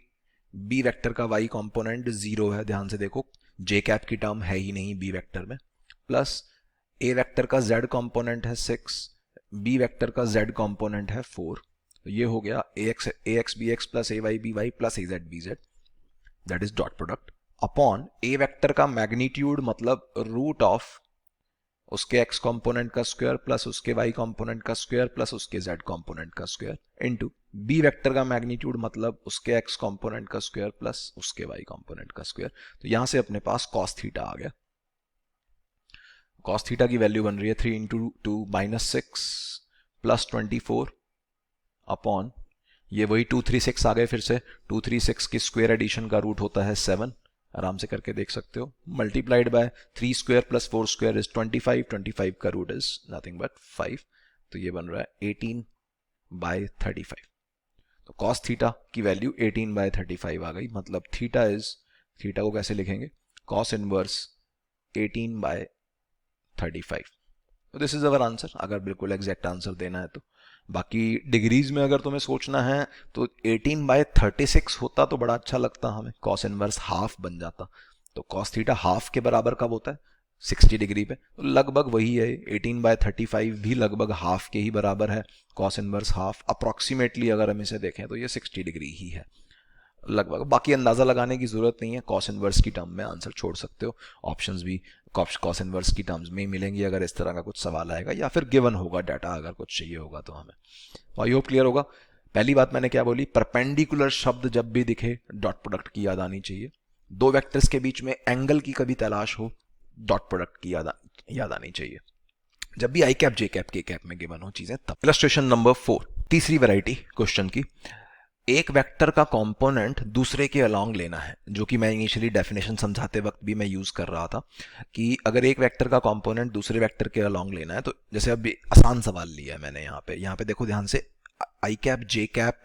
बी वेक्टर का वाई कॉम्पोनेंट 0 है, ध्यान से देखो जे कैप की टर्म है ही नहीं बी वेक्टर में, प्लस ए वेक्टर का जेड कॉम्पोनेंट है 6, बी वेक्टर का जेड कॉम्पोनेंट है 4। तो ये हो गया a x b x plus A y b y plus a z b z, that is dot product upon a vector का मैग्नीट्यूड मतलब रूट ऑफ उसके एक्स कंपोनेंट का स्क्वायर प्लस उसके वाई कंपोनेंट का स्क्वायर प्लस उसके जेड कंपोनेंट का स्क्वायर इनटू बी वेक्टर का मैग्नीट्यूड मतलब उसके एक्स कंपोनेंट का स्क्वायर प्लस उसके वाई कंपोनेंट का स्क्वायर। तो यहां से अपने पास कॉस थीटा आ गया। कॉस थीटा की वैल्यू बन रही है 3 इंटू 2 -6 प्लस 24 अपॉन ये वही 236 आ गए फिर से, 236 की स्क्वायर एडिशन का रूट होता है 7, आराम से करके देख सकते हो, multiplied by 3 square plus 4 square is 25, 25 का रूट इज नथिंग बट 5, तो ये बन रहा है 18/35। तो कॉस थीटा की वैल्यू 18/35 आ गई, मतलब थीटा को कैसे लिखेंगे, कॉस इनवर्स 18/35। तो दिस इज अवर आंसर, अगर बिल्कुल एग्जैक्ट आंसर देना है तो। बाकी डिग्रीज में अगर तुम्हें सोचना है तो 18/36 होता तो बड़ा अच्छा लगता हमें, कॉस इनवर्स हाफ बन जाता। तो कॉस थीटा हाफ के बराबर कब होता है, 60 डिग्री पे, तो लगभग वही है, 18/35 भी लगभग हाफ के ही बराबर है, कॉस इनवर्स हाफ अप्रॉक्सीमेटली अगर हम इसे देखें तो ये 60 डिग्री ही है लगभग। बाकी अंदाजा लगाने की जरूरत नहीं है, कॉस इनवर्स की टर्म में आंसर छोड़ सकते हो, ऑप्शंस भी कॉस इनवर्स की टर्म्स में ही मिलेंगी अगर इस तरह का कुछ सवाल आएगा, या फिर गिवन होगा डाटा अगर कुछ चाहिए होगा तो हमें। आई होप क्लियर होगा। पहली बात मैंने क्या बोली, परपेंडिकुलर शब्द जब भी दिखे डॉट प्रोडक्ट की याद आनी चाहिए, दो वेक्टर्स के बीच में एंगल की कभी तलाश हो डॉट प्रोडक्ट की याद आनी चाहिए, जब भी आई cap j cap k cap में गिवन हो चीजें तब। इलस्ट्रेशन नंबर 4, तीसरी वैरायटी क्वेश्चन की, एक वेक्टर का कंपोनेंट दूसरे के अलोंग लेना है, जो कि मैं इनिशियली डेफिनेशन समझाते वक्त भी मैं यूज कर रहा था कि अगर एक वेक्टर का कंपोनेंट दूसरे वेक्टर के अलोंग लेना है, तो जैसे अभी आसान सवाल लिया है मैंने यहाँ पे देखो ध्यान से, आई कैप जे कैप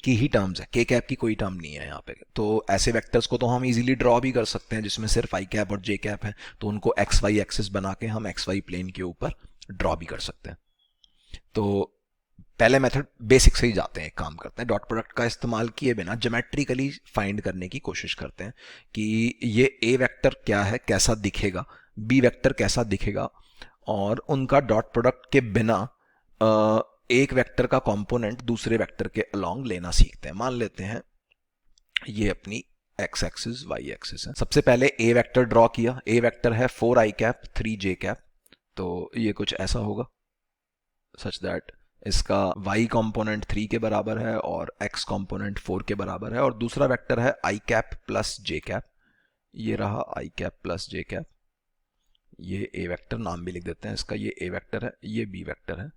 की ही टर्म्स है, के कैप की कोई टर्म नहीं है यहाँ पे। तो ऐसे वेक्टर्स को तो हम इजीली ड्रॉ भी कर सकते हैं जिसमें सिर्फ आई कैप और जे कैप है, तो उनको एक्स वाई एक्सिस बना के हम एक्स वाई प्लेन के ऊपर ड्रॉ भी कर सकते हैं। तो पहले मेथड बेसिक से ही जाते हैं, एक काम करते हैं, डॉट प्रोडक्ट का इस्तेमाल किए बिना ज्योमेट्रिकली फाइंड करने की कोशिश करते हैं कि ये ए वेक्टर क्या है, कैसा दिखेगा, बी वेक्टर कैसा दिखेगा, और उनका डॉट प्रोडक्ट के बिना एक वेक्टर का कंपोनेंट दूसरे वेक्टर के अलोंग लेना सीखते हैं। मान लेते हैं ये अपनी एक्स एक्सिस वाई एक्सिस है। सबसे पहले ए वेक्टर ड्रॉ किया, ए वेक्टर है 4 आई कैप 3 जे कैप, तो ये कुछ ऐसा होगा सच दैट इसका y कंपोनेंट 3 के बराबर है और x कंपोनेंट 4 के बराबर है, और दूसरा वेक्टर है i cap plus j cap, ये रहा i cap plus j cap, ये a वेक्टर नाम भी लिख देते हैं इसका, ये a वेक्टर है, ये b वेक्टर है,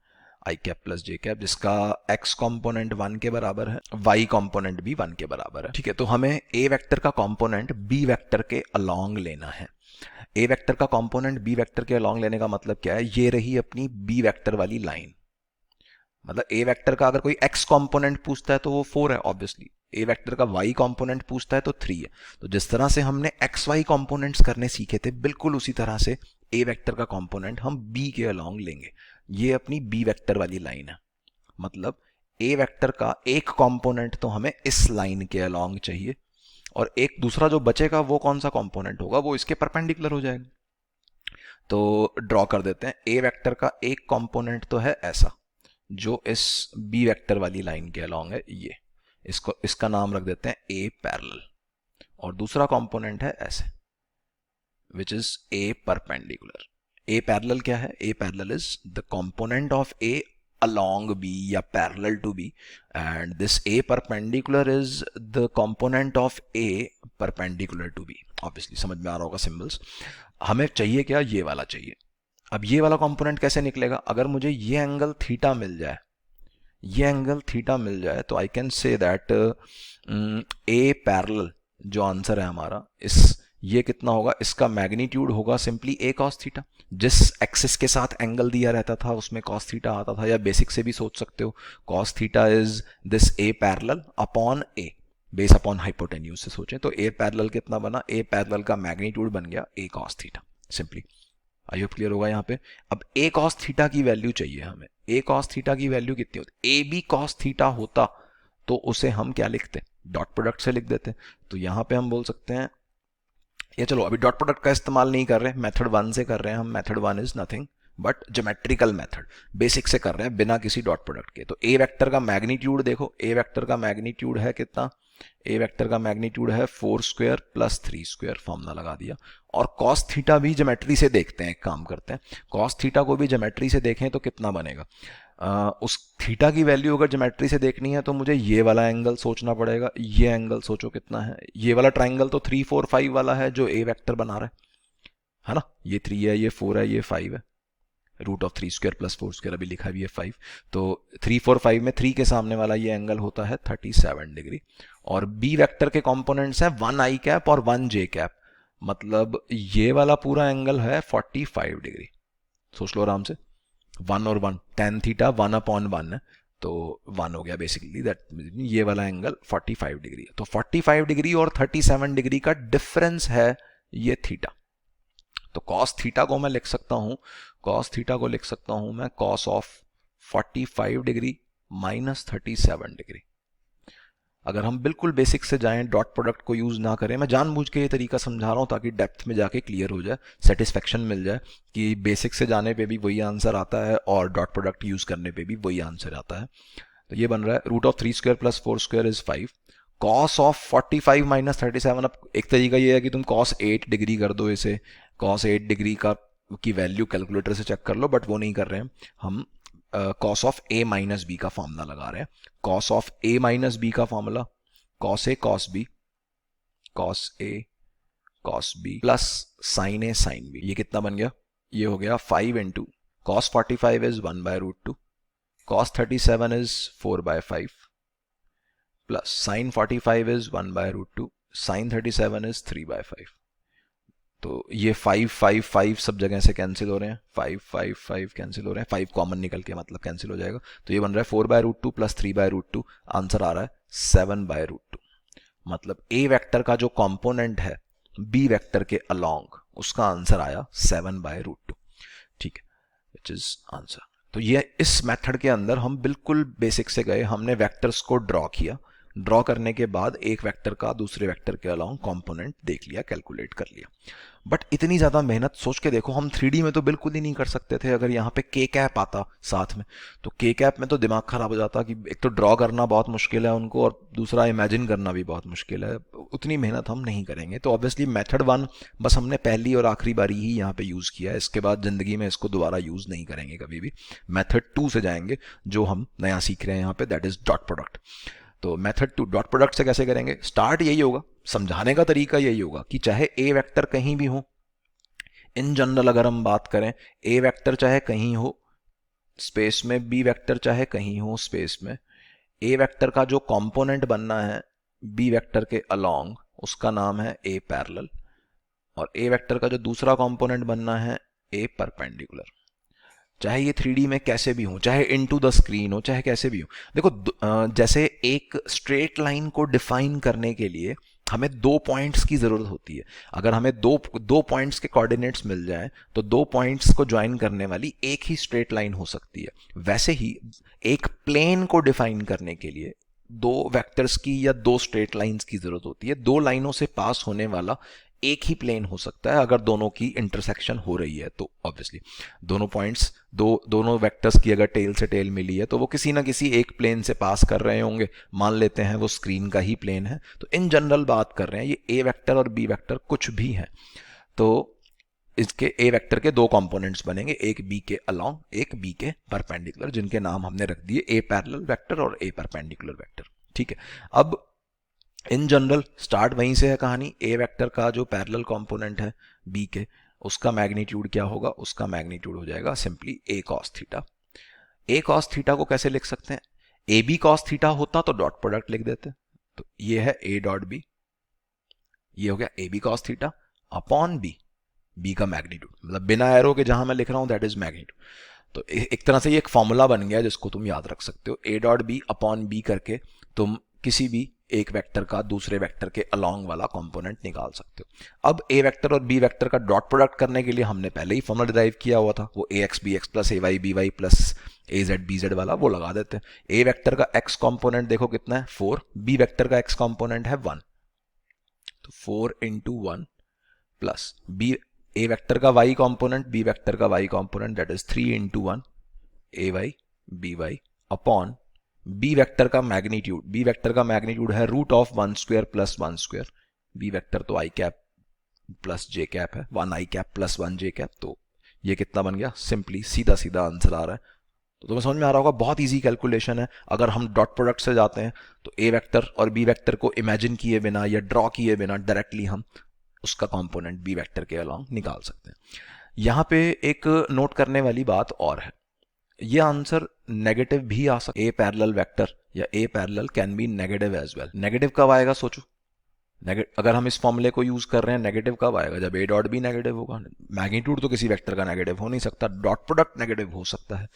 i cap plus j cap, जिसका x कंपोनेंट 1 के बराबर है, y कंपोनेंट भी 1 के बराबर है। ठीक है, तो हमें a वेक्टर का कंपोनेंट b वेक्टर के अलोंग लेना है। a वेक्टर का कंपोनेंट b वेक्टर के अलोंग लेने का मतलब क्या है, ये रही अपनी b वेक्टर वाली लाइन, मतलब ए वेक्टर का अगर कोई एक्स कंपोनेंट पूछता है तो वो 4 है ऑब्वियसली, ए वेक्टर का वाई कंपोनेंट पूछता है तो 3 है। तो जिस तरह से हमने एक्स वाई कंपोनेंट्स करने सीखे थे, बिल्कुल उसी तरह से ए वेक्टर का कंपोनेंट हम बी के अलोंग लेंगे। ये अपनी बी वेक्टर वाली लाइन है, मतलब ए वेक्टर का एक कंपोनेंट तो हमें इस लाइन के अलोंग चाहिए, और एक दूसरा जो बचेगा वो कौन सा कंपोनेंट होगा, वो इसके परपेंडिकुलर हो जाएगा। तो ड्रॉ कर देते हैं, ए वेक्टर का एक कंपोनेंट तो है ऐसा जो इस बी वेक्टर वाली लाइन के अलोंग है, ये इसका नाम रख देते हैं ए पैरेलल, और दूसरा कंपोनेंट है ऐसे which is a perpendicular. A parallel क्या है, a parallel is the component of a along B या parallel to B, and this A perpendicular is the component of A perpendicular to B। obviously समझ में आ रहा होगा सिंबल्स। हमें चाहिए क्या, ये वाला चाहिए। अब ये वाला कंपोनेंट कैसे निकलेगा, अगर मुझे ये एंगल थीटा मिल जाए, ये एंगल थीटा मिल जाए तो I can say that A parallel जो आंसर है हमारा इस ये कितना होगा, इसका मैग्नीट्यूड होगा सिंपली ए कॉस थीटा। जिस एक्सिस के साथ एंगल दिया रहता था उसमें कॉस थीटा आता था, या बेसिक से भी सोच सकते हो cos theta is this A parallel upon A, base upon hypotenuse से सोचें तो ए पैरेलल कितना बना, ए पैरेलल का मैग्नीट्यूड बन गया a cos theta simply. I hope clear होगा यहाँ पे। अब ए कॉस थीटा की वैल्यू चाहिए हमें, ए कॉस थीटा की वैल्यू कितनी होती, ए बी कॉस थीटा होता तो उसे हम क्या लिखते, डॉट प्रोडक्ट से लिख देते। तो यहाँ पे हम बोल सकते हैं, ये चलो अभी डॉट प्रोडक्ट का इस्तेमाल नहीं कर रहे, मेथड 1 से कर रहे हैं हम। Method 1 is nothing but geometrical method, basic से कर रहे हैं बिना किसी डॉट प्रोडक्ट के। तो ए वेक्टर का मैग्नीट्यूड देखो, ए वेक्टर का मैग्नीट्यूड है कितना, ए वेक्टर का मैग्नीट्यूड है 4 स्क्वायर प्लस 3 स्क्वायर, फॉर्मूला लगा दिया। और कॉस थीटा भी ज्योमेट्री से देखते हैं, एक काम करते हैं कॉस थीटा को भी ज्योमेट्री से देखें तो कितना बनेगा। उस थीटा की वैल्यू अगर ज्योमेट्री से देखनी है तो मुझे ये वाला एंगल सोचना पड़ेगा। ये एंगल सोचो कितना है, ये वाला ट्राइंगल तो 3 4 5 वाला है जो ए वेक्टर बना रहा है ना, ये 3 है, ये 4 है, ये 5 है, root of 3 square plus 4 square अभी लिखा भी है 5। तो 3 4 5 में 3 के सामने वाला ये एंगल होता है 37 डिग्री। और बी वेक्टर के कंपोनेंट्स हैं 1 आई कैप और 1 जे कैप, मतलब ये वाला पूरा एंगल है 45 डिग्री। सोच लो आराम से, 1 और 1 tan थीटा 1 अपॉन 1 है तो 1 हो गया बेसिकली, दैट ये वाला एंगल 45 डिग्री है। तो 45 डिग्री और 37 डिग्री का डिफरेंस है ये थीटा। तो cos थीटा को मैं लिख सकता हूं, cos थीटा को लिख सकता हूं मैं cos of 45 degree minus 37 degree. अगर हम बिल्कुल बेसिक से जाएं, डॉट प्रोडक्ट को यूज़ ना करें, मैं जानबूझ के ये तरीका समझा रहा हूँ ताकि डेप्थ में जाके क्लियर हो जाए, सेटिस्फेक्शन मिल जाए कि बेसिक से जाने पे भी वही आंसर आता है और डॉट प्रोडक्ट यूज़ करने पे भी वही आंसर आता है। तो ये बन रहा है root of 3 square plus 4 square is 5, cos of 45 minus 37। अब एक तरीका ये है कि तुम कॉस 8 डिग्री कर दो इसे, कॉस 8 डिग्री का की वैल्यू कैलकुलेटर से चेक कर लो, बट वो नहीं कर रहे हैं हम, cos of a minus b का फॉर्मूला लगा रहे हैं। Cos of a minus b का formula cos a cos b, cos a cos b plus sine a sine b. ये कितना बन गया, ये हो गया 5 into cos 45 is 1 by root 2, cos 37 is 4 by 5 plus sine 45 is 1 by root 2, sine 37 is 3 by 5। तो ये 5 5 5 सब जगह से कैंसिल हो रहे हैं, 5 5 5 कैंसिल हो रहे हैं, 5 कॉमन निकल के मतलब कैंसिल हो जाएगा। तो ये बन रहा है 4 by root 2 plus 3 by root 2, answer आ रहा है 7 बाय रूट 2। मतलब ए वेक्टर का जो कंपोनेंट है बी वेक्टर के अलोंग, उसका आंसर आया 7 बाय रूट 2। ठीक है, विच इज आंसर। तो ये इस मेथड के अंदर हम बिल्कुल बेसिक से गए, हमने वेक्टर्स को ड्रॉ किया, ड्रॉ करने के बाद एक वेक्टर का दूसरे वेक्टर के अलोंग कंपोनेंट देख लिया, कैलकुलेट कर लिया। बट इतनी ज़्यादा मेहनत सोच के देखो, हम 3D में तो बिल्कुल ही नहीं कर सकते थे। अगर यहाँ पे के कैप आता साथ में तो के कैप में तो दिमाग खराब हो जाता कि एक तो ड्रॉ करना बहुत मुश्किल है उनको और दूसरा इमेजिन करना भी बहुत मुश्किल है, उतनी मेहनत हम नहीं करेंगे। तो ऑब्वियसली मेथड 1 बस हमने पहली और आखिरी बारी ही यहाँ पे यूज़ किया है, इसके बाद ज़िंदगी में इसको दोबारा यूज़ नहीं करेंगे कभी भी। मेथड 2 से जाएंगे, जो हम नया सीख रहे हैं यहाँ पे, दैट इज़ डॉट प्रोडक्ट। तो मेथड 2 डॉट प्रोडक्ट से कैसे करेंगे, स्टार्ट यही होगा, समझाने का तरीका यही होगा कि चाहे ए वेक्टर कहीं भी हो, इन जनरल अगर हम बात करें, ए वेक्टर चाहे कहीं हो स्पेस में, बी वेक्टर चाहे कहीं हो स्पेस में, ए वेक्टर का जो कंपोनेंट बनना है बी वेक्टर के अलोंग, उसका नाम है ए पैरेलल, और ए वेक्टर का जो दूसरा कंपोनेंट बनना है ए परपेंडिकुलर। चाहे ये 3D में कैसे भी हो, चाहे इनटू द स्क्रीन हो, चाहे कैसे भी हो। देखो जैसे एक स्ट्रेट लाइन को डिफाइन करने के लिए हमें 2 पॉइंट्स की ज़रूरत होती है। अगर हमें दो पॉइंट्स के कोऑर्डिनेट्स मिल जाएं तो 2 पॉइंट्स को ज्वाइन करने वाली एक ही स्ट्रेट लाइन हो सकती है। वैसे ही एक प्लेन को डिफाइन करने के लिए 2 वेक्टर्स की या 2 स्ट्रेट लाइंस की ज़रूरत होती है। 2 लाइनों से पास होने वाला एक ही प्लेन हो सकता है अगर दोनों की इंटरसेक्शन हो रही है। तो ऑब्वियसली दोनों पॉइंट्स, दोनों वेक्टर्स की अगर टेल से टेल मिली है तो वो किसी ना किसी एक प्लेन से पास कर रहे होंगे। मान लेते हैं वो स्क्रीन का ही प्लेन है। तो इन जनरल बात कर रहे हैं, ये ए वेक्टर और बी वेक्टर कुछ भी है तो इसके ए वेक्टर के 2 कंपोनेंट्स बनेंगे, एक बी के अलोंग, एक बी के परपेंडिकुलर, जिनके नाम हमने रख दिए ए पैरेलल वेक्टर और ए परपेंडिकुलर वेक्टर। ठीक है, अब इन जनरल स्टार्ट वहीं से है कहानी। ए वेक्टर का जो पैरेलल कंपोनेंट है बी के, उसका मैग्नीट्यूड क्या होगा, उसका मैग्नीट्यूड हो जाएगा simply A cos theta. A cos theta को कैसे लिख सकते हैं, ए बी कॉस थीटा होता तो डॉट प्रोडक्ट लिख देते। तो ये है ए डॉट बी, ये हो गया a B cos theta upon b, b का मैग्नीट्यूड, मतलब बिना एरो के जहां मैं लिख रहा हूं दैट इज मैग्नीट्यूड। तो एक तरह से ये एक फॉर्मूला बन गया जिसको तुम याद रख सकते हो, a dot b upon b करके तुम किसी भी एक वेक्टर का दूसरे वेक्टर के अलोंग वाला कंपोनेंट निकाल सकते हो। अब ए वेक्टर और बी वेक्टर का डॉट प्रोडक्ट करने के लिए हमने पहले ही फॉर्मूला डिराइव किया हुआ था, वो a x b x plus A y b y plus a z b z वाला, वो लगा देते हैं। ए वेक्टर का एक्स कॉम्पोनेंट देखो कितना है 4, बी वेक्टर का एक्स कॉम्पोनेंट है 1, तो 4 into 1 plus b a vector का वाई कॉम्पोनेंट, बी वेक्टर का y component that is 3 into 1 a y b y upon b vector का मैग्नीट्यूड, बी वेक्टर का मैग्नीट्यूड है root of 1 square plus 1 square, b vector तो i cap plus j cap है, 1 i cap plus 1 j cap, तो ये कितना बन गया, सिंपली सीधा सीधा आंसर आ रहा है। तो तुम्हें समझ में आ रहा होगा, बहुत इजी कैलकुलेशन है। अगर हम डॉट प्रोडक्ट से जाते हैं तो ए वेक्टर और बी वेक्टर को इमेजिन किए बिना या ड्रॉ किए बिना डायरेक्टली हम उसका कंपोनेंट बी वेक्टर के अलोंग निकाल सकते हैं। यहाँ पे एक नोट करने वाली बात और है, ये आंसर नेगेटिव भी आ सकता है। ए पैरेलल वेक्टर या a parallel can be negative as well. Negative कब आएगा सोचो, अगर हम इस फॉर्मूले को यूज कर रहे हैं, नेगेटिव कब आएगा, जब ए डॉट बी नेगेटिव होगा। मैग्नीट्यूड तो किसी वेक्टर का नेगेटिव हो नहीं सकता, डॉट प्रोडक्ट नेगेटिव हो सकता है।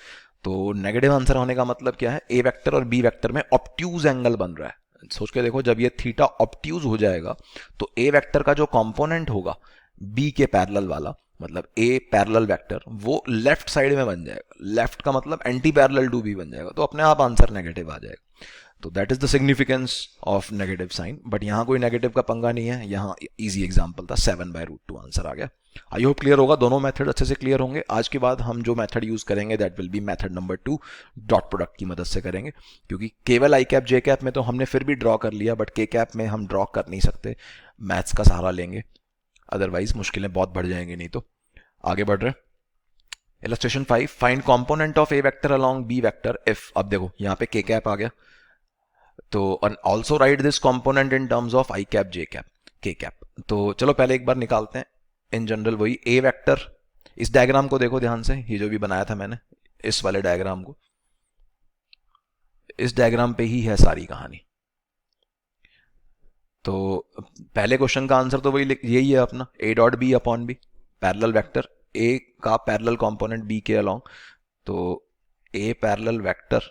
तो नेगेटिव आंसर होने का मतलब क्या है, ए वेक्टर और बी वेक्टर में ऑब्ट्यूज एंगल बन रहा है। सोच के देखो, जब ये थीटा ऑब्ट्यूज हो जाएगा तो ए वेक्टर का जो कंपोनेंट होगा बी के पैरेलल वाला, मतलब ए पैरेलल वेक्टर, वो लेफ्ट साइड में बन जाएगा। लेफ्ट का मतलब एंटी पैरेलल टू बी बन जाएगा, तो अपने आप आंसर नेगेटिव आ जाएगा। तो that is the significance of negative sign. But यहाँ कोई नेगेटिव का पंगा नहीं है, यहाँ इजी एग्जांपल था, 7/√2 आंसर आ गया। आई होप क्लियर होगा, दोनों मेथड अच्छे से क्लियर होंगे। आज के बाद हम जो मेथड यूज करेंगे that will be method number 2, dot product की मदद से करेंगे। क्योंकि केवल आई कैप जे कैप में तो हमने फिर भी ड्रॉ कर लिया, बट के कैप में हम ड्रॉ कर नहीं सकते, मैथ्स का सहारा लेंगे, अदरवाइज मुश्किलें बहुत बढ़ जाएंगी। नहीं तो आगे बढ़ रहे। Illustration 5, find component of a vector along b vector if, अब देखो यहाँ पे के कैप आ गया, तो also write this component in terms of i cap j cap k cap. तो चलो पहले एक बार निकालते हैं इन जनरल वही ए वेक्टर। इस डायग्राम को देखो ध्यान से, ये जो भी बनाया था मैंने, इस वाले डायग्राम को, इस डायग्राम पे ही है सारी कहानी। तो पहले क्वेश्चन का आंसर तो वही यही है अपना, a dot b upon b, parallel vector a का पैरेलल कंपोनेंट बी के अलोंग। तो ए पैरेलल वेक्टर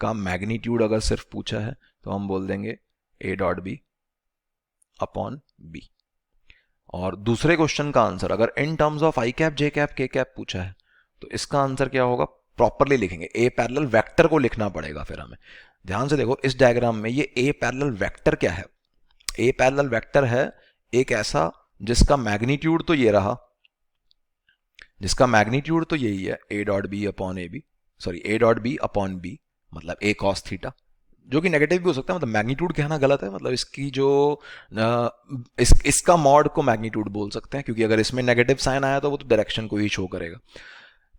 का मैग्नीट्यूड अगर सिर्फ पूछा है तो हम बोल देंगे a dot b upon b. और दूसरे क्वेश्चन का आंसर अगर in terms of i cap j cap k cap पूछा है तो इसका आंसर क्या होगा, प्रॉपरली लिखेंगे, ए पैरेलल वेक्टर को लिखना पड़ेगा फिर हमें। ध्यान से देखो इस डायग्राम में ये ए पैरेलल वेक्टर क्या है, ए पैरेलल वेक्टर है एक ऐसा जिसका मैग्नीट्यूड तो ये रहा, जिसका मैग्नीट्यूड तो यही है ए dot b upon a b, sorry a dot b upon b, मतलब ए कॉस थीटा, जो कि नेगेटिव भी हो सकता है, मतलब मैग्नीट्यूड कहना गलत है, मतलब इसकी जो इसका मॉड को मैग्नीट्यूड बोल सकते हैं, क्योंकि अगर इसमें नेगेटिव साइन आया तो वो तो डायरेक्शन को ही शो करेगा।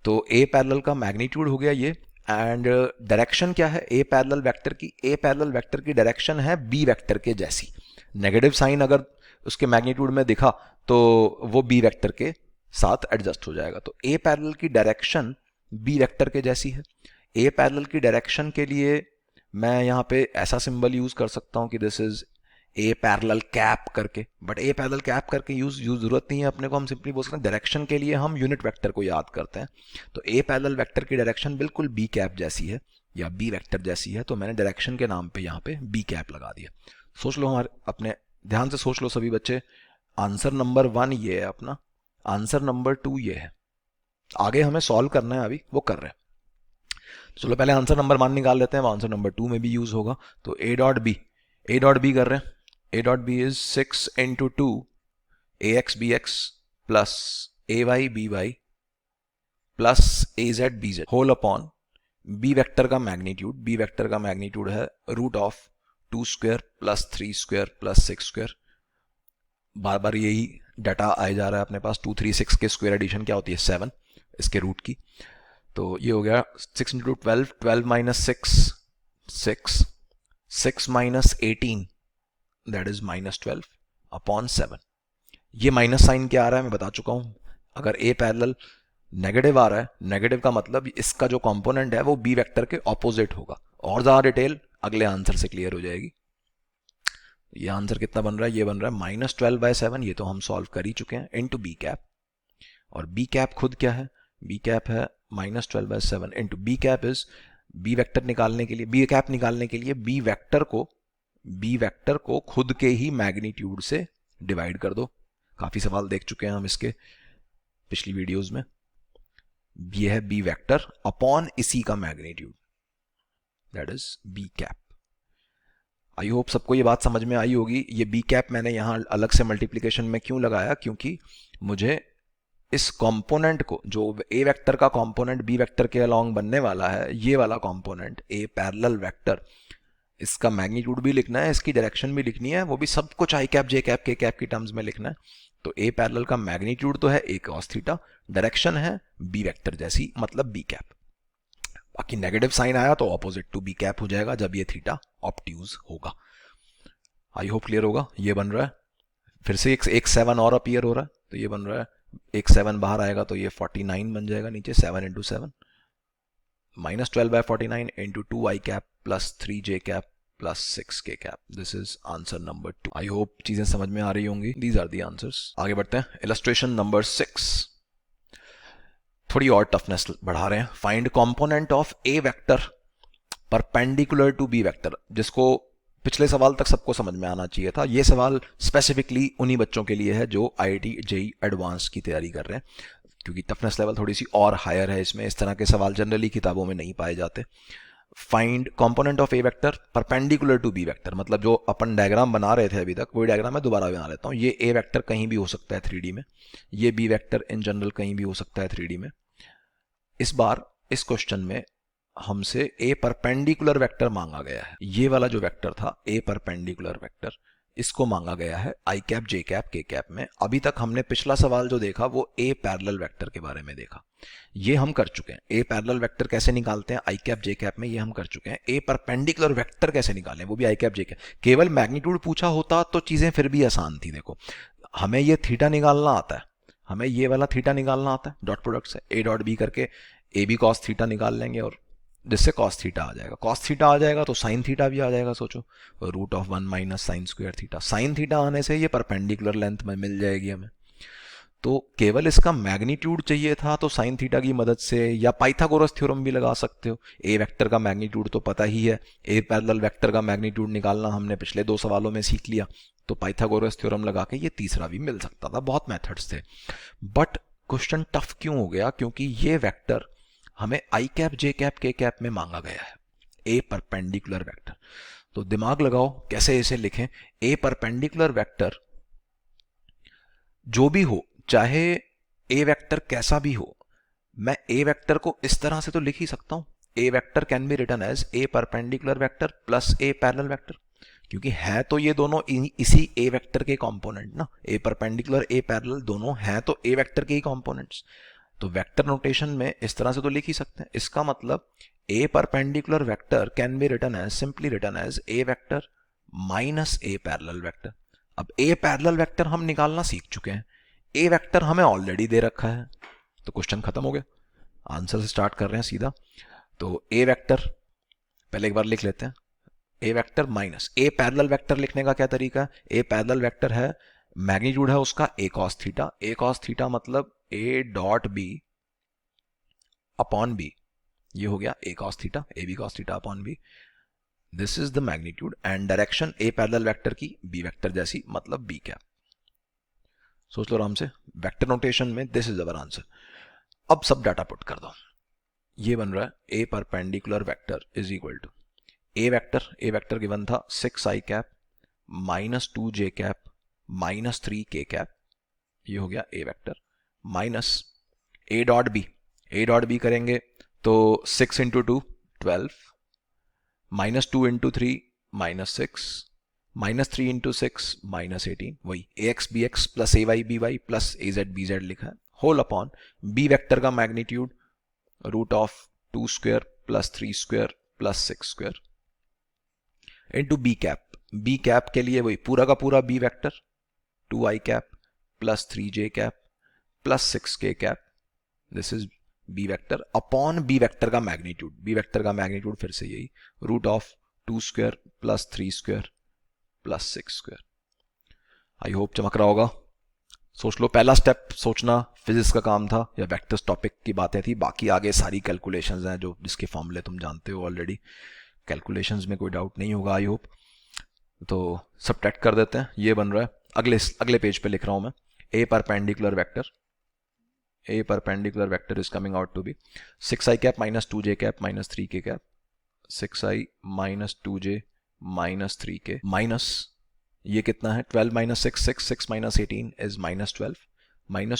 तो ए पैरेलल का मैग्नीट्यूड हो गया ये, एंड डायरेक्शन क्या है ए पैरेलल वेक्टर की, ए पैरेलल वेक्टर की डायरेक्शन है बी वेक्टर के जैसी। नेगेटिव साइन अगर उसके मैग्नीट्यूड में दिखा तो वो बी वेक्टर के साथ एडजस्ट हो जाएगा। तो ए पैरेलल की डायरेक्शन बी वेक्टर के जैसी है। ए पैरेलल की डायरेक्शन के लिए मैं यहाँ पे ऐसा सिंबल यूज कर सकता हूँ कि this is a parallel cap करके, बट ए पैरेलल कैप करके यूज जरूरत नहीं है अपने को, हम सिंपली बोल सकते हैं डायरेक्शन के लिए हम यूनिट वेक्टर को याद करते हैं। तो ए पैरेलल वेक्टर की डायरेक्शन बिल्कुल बी कैप जैसी है या बी वेक्टर जैसी है, तो मैंने डायरेक्शन के नाम पे यहाँ पे बी कैप लगा दिया। सोच लो हमारे, अपने ध्यान से सोच लो सभी बच्चे, आंसर नंबर 1 ये है अपना, आंसर नंबर 2 ये है, आगे हमें सॉल्व करना है, अभी वो कर रहे हैं। चलो पहले आंसर नंबर 1 निकाल लेते हैं, आंसर नंबर 2 में भी यूज होगा। तो ए डॉट बी कर रहे हैं, a dot B is 6 into 2 a x b x plus A y b y plus a z b z whole upon b vector का मैग्नीट्यूड, बी वेक्टर का मैग्नीट्यूड है root of 2 square plus 3 square plus 6 square. बार बार यही डाटा आए जा रहा है अपने पास, 2 3 6 के स्क्वायर एडिशन क्या होती है 7 इसके रूट की। तो ये हो गया 6 into 12, 12 minus 6 6, 6 minus 18 that is minus 12 upon 7। ये माइनस साइन क्या आ रहा है मैं बता चुका हूं, अगर ए पैरेलल नेगेटिव आ रहा है, नेगेटिव का मतलब इसका जो कंपोनेंट है वो बी वेक्टर के ऑपोजिट होगा, और ज़्यादा डिटेल अगले आंसर से क्लियर हो जाएगी। ये आंसर कितना बन रहा है, ये बन रहा है -12/7, ये तो हम सॉल्व कर ही चुके हैं, इनटू बी कैप। और बी कैप खुद क्या है, बी कैप है -12/7 into b cap is, b vector निकालने के लिए, बी कैप निकालने के लिए बी वेक्टर को खुद के ही मैग्नीट्यूड से डिवाइड कर दो। काफी सवाल देख चुके हैं हम इसके पिछली वीडियोस में। ये है बी वेक्टर अपॉन इसी का magnitude, that is b cap. I hope सबको ये बात समझ में आई होगी। ये बी कैप मैंने यहां अलग से मल्टीप्लिकेशन में क्यों लगाया, क्योंकि मुझे इस कंपोनेंट को, जो ए वेक्टर का कंपोनेंट बी वेक्टर के अलोंग बनने वाला है, ये वाला कंपोनेंट ए पैरेलल वेक्टर, इसका मैग्नीट्यूड भी लिखना है, इसकी डायरेक्शन भी लिखनी है, वो भी सब कुछ आई cap j cap k cap की टर्म्स में लिखना है। तो ए पैरेलल का मैग्नीट्यूड तो है ए कॉस थीटा, डायरेक्शन है बी वेक्टर जैसी, मतलब बी कैप। बाकी नेगेटिव साइन आया तो ऑपोजिट टू बी कैप हो जाएगा जब ये थीटा ऑब्ट्यूज होगा। आई होप क्लियर होगा। ये बन रहा है, फिर से एक 7 और अपीयर हो रहा है, तो ये बन रहा है, एक 7 बाहर आएगा तो ये 49 बन जाएगा नीचे, 7 into 7 -12/49 into 2 i cap plus 3 j cap plus 6 k cap. This is answer number 2। I hope चीजें समझ में आ रही होंगी। These are the answers. आगे बढ़ते हैं, इलस्ट्रेशन नंबर 6। थोड़ी और टफनेस बढ़ा रहे हैं। Find component of a vector perpendicular to b vector, जिसको पिछले सवाल तक सबको समझ में आना चाहिए था। ये सवाल स्पेसिफिकली उन्हीं बच्चों के लिए है जो आईआईटी जेईई एडवांस की तैयारी कर रहे हैं, क्योंकि टफनेस लेवल थोड़ी सी और हायर है इसमें। इस तरह के सवाल जनरली किताबों में नहीं पाए जाते। Find component of a vector perpendicular to b vector, मतलब जो अपन डायग्राम बना रहे थे अभी तक, वही डायग्राम मैं दोबारा बना लेता हूँ। ये ए वेक्टर कहीं भी हो सकता है 3D में, ये बी वेक्टर इन जनरल कहीं भी हो सकता है 3D में। इस बार इस क्वेश्चन में हमसे ए परपेंडिकुलर वेक्टर मांगा गया है। ये वाला जो वेक्टर था ए परपेंडिकुलर वेक्टर, इसको मांगा गया है आई cap j cap k cap में। अभी तक हमने पिछला सवाल जो देखा वो ए पैरेलल वेक्टर के बारे में देखा, ये हम कर चुके हैं। ए पैरेलल वेक्टर कैसे निकालते हैं आई कैप जे कैप में, ये हम कर चुके हैं। ए परपेंडिकुलर वेक्टर कैसे निकालें, वो भी आई कैप जे कैप। केवल मैग्नीट्यूड पूछा होता तो चीजें फिर भी आसान थी। देखो, हमें ये थीटा निकालना आता है, हमें ये वाला थीटा निकालना आता है डॉट प्रोडक्ट से, ए डॉट बी करके ए बी कॉस थीटा निकाल लेंगे, और जिससे कॉस थीटा आ जाएगा। कॉस थीटा आ जाएगा तो साइन थीटा भी आ जाएगा। सोचो, √1 minus sine square theta. Sine theta आने से ये परपेंडिकुलर लेंथ में मिल जाएगी हमें। तो केवल इसका मैग्नीट्यूड चाहिए था, तो साइन थीटा की मदद से, या पाइथागोरस थ्योरम भी लगा सकते हो। ए वेक्टर का मैग्नीट्यूड तो पता ही है, ए पैरेलल वेक्टर का मैग्नीट्यूड निकालना हमने पिछले 2 सवालों में सीख लिया, तो पाइथागोरस थ्योरम लगा के ये तीसरा भी मिल सकता था। बहुत मेथड्स थे, बट क्वेश्चन टफ क्यों हो गया, क्योंकि ये वेक्टर हमें आई cap j cap k cap में मांगा गया है, ए परपेंडिकुलर वेक्टर। तो दिमाग लगाओ कैसे इसे लिखें। ए परपेंडिकुलर वेक्टर जो भी हो, चाहे ए वेक्टर कैसा भी हो, मैं ए वेक्टर को इस तरह से तो लिख ही सकता हूं। A vector can be written as a perpendicular vector plus a parallel vector, क्योंकि है तो ये दोनों इसी ए वेक्टर के कंपोनेंट ना। ए परपेंडिकुलर ए पैरेलल दोनों हैं तो ए वेक्टर के ही कंपोनेंट्स। तो वेक्टर नोटेशन में इस तरह से तो लिख ही सकते हैं। इसका मतलब a perpendicular vector can be written as, simply written as a vector minus a parallel vector. अब ए पैरेलल वेक्टर हम निकालना सीख चुके हैं, ए वेक्टर हमें ऑलरेडी दे रखा है, तो क्वेश्चन खत्म हो गया। आंसर से स्टार्ट कर रहे हैं सीधा। तो ए वेक्टर पहले एक बार लिख लेते हैं, a vector minus a parallel vector लिखने का क्या तरीका है। ए पैरेलल वेक्टर है, मैग्नीट्यूड है उसका a cos theta. A cos theta मतलब a dot b upon b, ये हो गया a cos theta, a B cos theta upon b. This is the magnitude and direction a parallel vector की बी वेक्टर जैसी, मतलब बी कैप। सोच लो आराम से, वेक्टर नोटेशन में दिस इज अवर आंसर। अब सब डाटा पुट कर दो। ये बन रहा है a perpendicular vector is equal to a vector given था 6 आई कैप -2 जे कैप -3 के कैप, ये हो गया a vector, minus a dot b करेंगे तो 6 इंटू 2 12, -2 इंटू 3 -6, -3 इंटू 6 -18, वही a x b x plus A y b y plus a z b z लिखा है, होल अपॉन बी वेक्टर का magnitude √2 square plus 3 square plus 6 square into b cap. B cap के लिए वही पूरा का पूरा b vector 2 i cap plus 3 j cap plus 6 k cap, this is b vector upon b vector का मैग्नीट्यूड, बी वेक्टर का मैग्नीट्यूड फिर से यही root of 2 square plus 3 square plus 6 square. I hope चमक रहा होगा। सोच लो, पहला स्टेप सोचना फिजिक्स का काम था या वेक्टर्स टॉपिक की बातें थी, बाकी आगे सारी कैलकुलेशंस हैं जो जिसके फॉर्मूले तुम जानते हो ऑलरेडी, कैलकुलेशंस में कोई डाउट नहीं होगा आई होप। तो सबट्रैक्ट कर देते हैं, ये बन रहा है, अगले पेज पे लिख रहा हूं मैं, a perpendicular vector is coming out to be 6i cap minus 2j cap minus 3k cap, 6i minus 2j minus 3k minus ये कितना है 12 minus 6 6 6 minus 18 is minus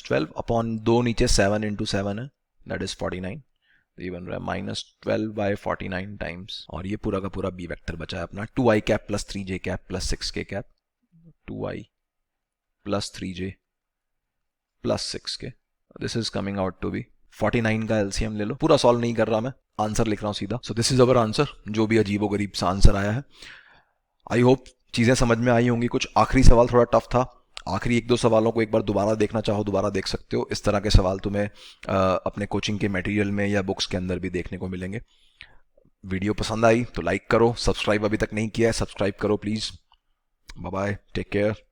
12 upon 2 नीचे 7 इंटू 7 है दैट इज 49, तो ये बन रहा है माइनस 12 बाई 49 टाइम्स, और ये पूरा का पूरा बी वेक्टर बचा है अपना 2i cap plus 3j cap plus 6k cap, 2i plus 3j plus 6k, this is coming out to be 49 का एलसीएम ले लो, पूरा सॉल्व नहीं कर रहा मैं, आंसर लिख रहा हूँ सीधा। So this is our answer, जो भी अजीबो गरीब सा आंसर आया है। आई होप चीज़ें समझ में आई होंगी। कुछ आखिरी सवाल थोड़ा टफ था, आखिरी 1-2 सवालों को एक बार दोबारा देखना चाहो दोबारा देख सकते हो, इस तरह के सवाल तुम्हें अपने कोचिंग के मटेरियल में या बुक्स के अंदर भी देखने को मिलेंगे। वीडियो पसंद आई तो लाइक करो, सब्सक्राइब अभी तक नहीं किया है सब्सक्राइब करो please. Bye bye, take care.